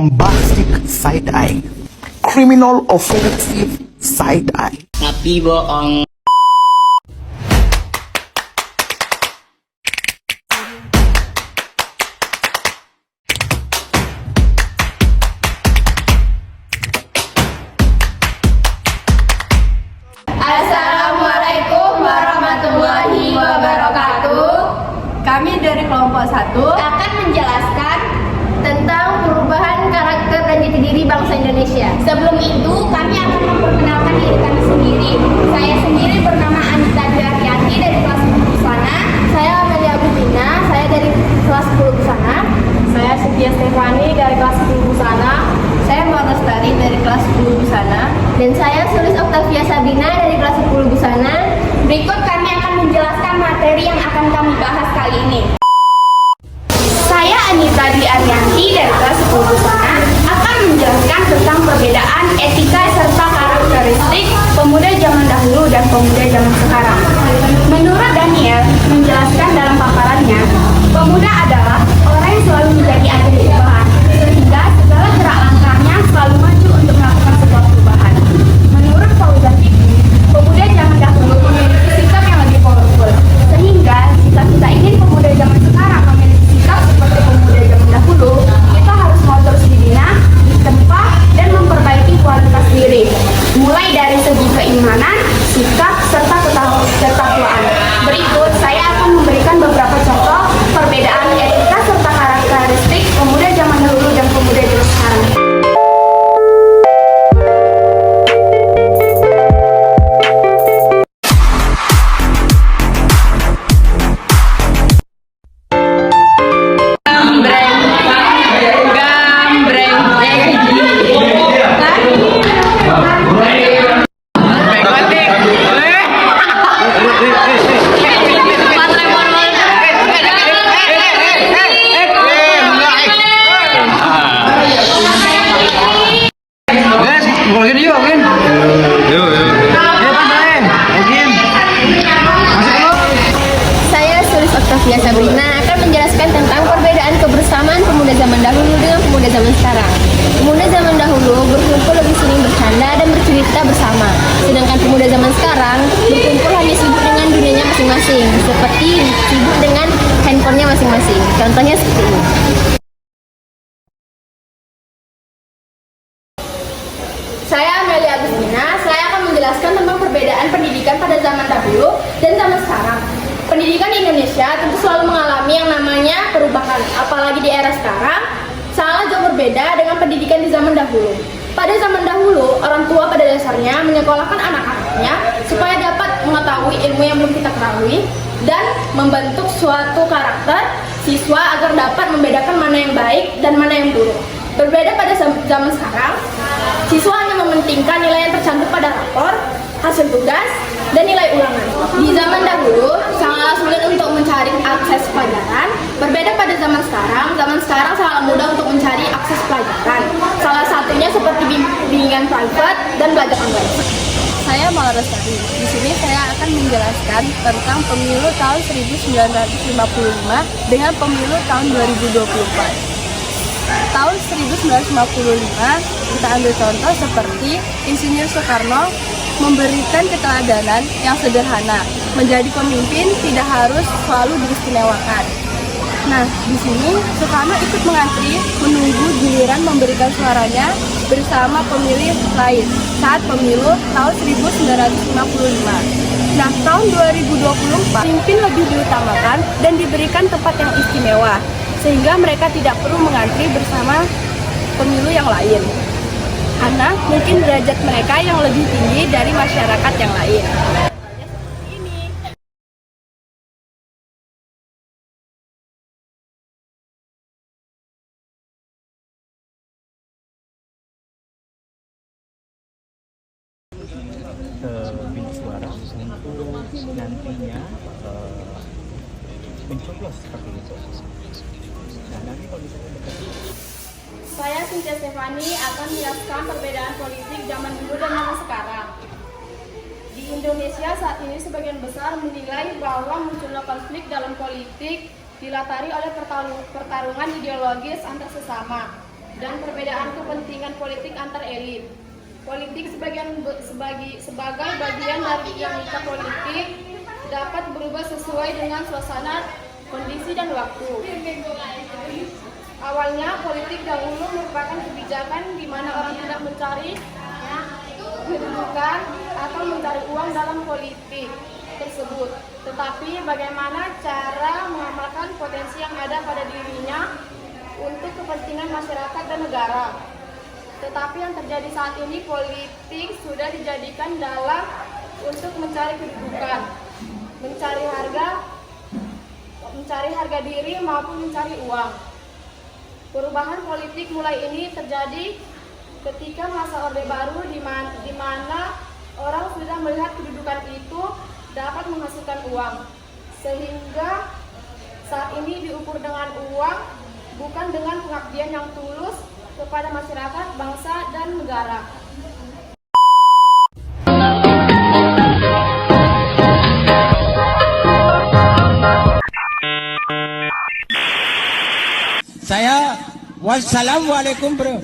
bombastic side-eye, criminal offensive side-eye. Tapi bohong. Assalamualaikum warahmatullahi wabarakatuh. Kami dari kelompok 1 Akan menjelaskan tentang perubahan karakter dan jati diri bangsa Indonesia. Sebelum itu, kami akan memperkenalkan diri kami sendiri. Saya sendiri bernama Anita Dwi dari kelas 10 Busana. Saya Amelia Bubina, saya dari kelas 10 Busana. Saya Cynthia Stefani dari kelas 10 Busana. Saya Mbak Lestari dari kelas 10 Busana. Dan saya Sulis Octavia Sabrina dari kelas 10 Busana. Berikut kami akan menjelaskan materi yang akan kami bahas kali ini. Saya Anita Dwi dari kelas 10 Busana akan menjelaskan tentang perbedaan etika serta karakteristik pemuda zaman dahulu dan pemuda zaman sekarang. Menurut Daniel menjelaskan dalam paparannya, pemuda adalah orang yang selalu menjadi agen perubahan, sehingga segala gerak langkahnya selalu maju untuk melakukan sebuah perubahan. Menurut Fauzan Fikri, pemuda zaman dahulu memiliki sikap yang lebih powerful, sehingga jika kita ingin pemuda zaman sekarang memiliki sikap seperti pemuda zaman dahulu, kita harus mau terus dibina, ditempa, dan memperbaiki kualitas diri, mulai dari segi keimanan, sikap, serta ketakwaan. Berikut saya akan memberikan beberapa contoh perbedaan etika serta karakteristik pemuda zaman dahulu dan pemuda zaman sekarang. Saya Sulis Octavia Sabrina akan menjelaskan tentang perbedaan kebersamaan pemuda zaman dahulu dengan pemuda zaman sekarang. Pemuda zaman dahulu berkumpul lebih sering bercanda dan bercerita bersama, sedangkan pemuda zaman sekarang berkumpul hanya sibuk dengan dunianya masing-masing, seperti sibuk dengan handphonenya masing-masing. Contohnya seperti ini. Saya Amelia Bubina, saya akan menjelaskan tentang perbedaan pendidikan pada zaman dahulu dan zaman sekarang. Pendidikan di Indonesia tentu selalu mengalami yang namanya perubahan, apalagi di era sekarang, sangat jauh berbeda dengan pendidikan di zaman dahulu. Pada zaman dahulu, orang tua pada dasarnya menyekolahkan anak-anaknya supaya dapat mengetahui ilmu yang belum kita ketahui dan membentuk suatu karakter siswa agar dapat membedakan mana yang baik dan mana yang buruk. Berbeda pada zaman sekarang, siswa hanya mementingkan nilai yang tercantum pada rapor, hasil tugas, dan nilai ulangan. Di zaman dahulu, sangat sulit untuk mencari akses pelajaran. Berbeda pada zaman sekarang sangat mudah untuk mencari akses pelajaran. Salah satunya seperti bimbingan private dan belajar online. Saya Mala Lestari. Di sini saya akan menjelaskan tentang pemilu tahun 1955 dengan pemilu tahun 2024. Tahun 1955 kita ambil contoh seperti Insinyur Soekarno memberikan keteladanan yang sederhana. Menjadi pemimpin tidak harus selalu diistimewakan. Nah, di sini Soekarno ikut mengantri menunggu giliran memberikan suaranya bersama pemilih lain saat pemilu tahun 1955. Nah, tahun 2024 pemimpin lebih diutamakan dan diberikan tempat yang istimewa, sehingga mereka tidak perlu mengantri bersama pemilu yang lain, karena mungkin derajat mereka yang lebih tinggi dari masyarakat yang lain. Bilik suara untuk nantinya mencoblos seperti itu. Nah, nanti kalau misalnya Saya Cynthia Stefani akan menjelaskan perbedaan politik zaman dulu dan zaman sekarang. Di Indonesia saat ini sebagian besar menilai bahwa munculnya konflik dalam politik dilatari oleh pertarungan ideologis antar sesama. dan perbedaan kepentingan politik antar elit. Politik sebagai bagian dari dinamika politik dapat berubah sesuai dengan suasana, kondisi, dan waktu. Awalnya, politik dahulu merupakan kebijakan di mana orang tidak mencari kedudukan atau mencari uang dalam politik tersebut, tetapi bagaimana cara mengamalkan potensi yang ada pada dirinya untuk kepentingan masyarakat dan negara. Tetapi yang terjadi saat ini, politik sudah dijadikan dalam untuk mencari kedudukan, mencari harga diri maupun mencari uang. Perubahan politik mulai ini terjadi ketika masa Orde Baru di mana orang sudah melihat kedudukan itu dapat menghasilkan uang, sehingga saat ini diukur dengan uang, bukan dengan pengabdian yang tulus kepada masyarakat, bangsa, dan negara. Saya wassalamualaikum bro.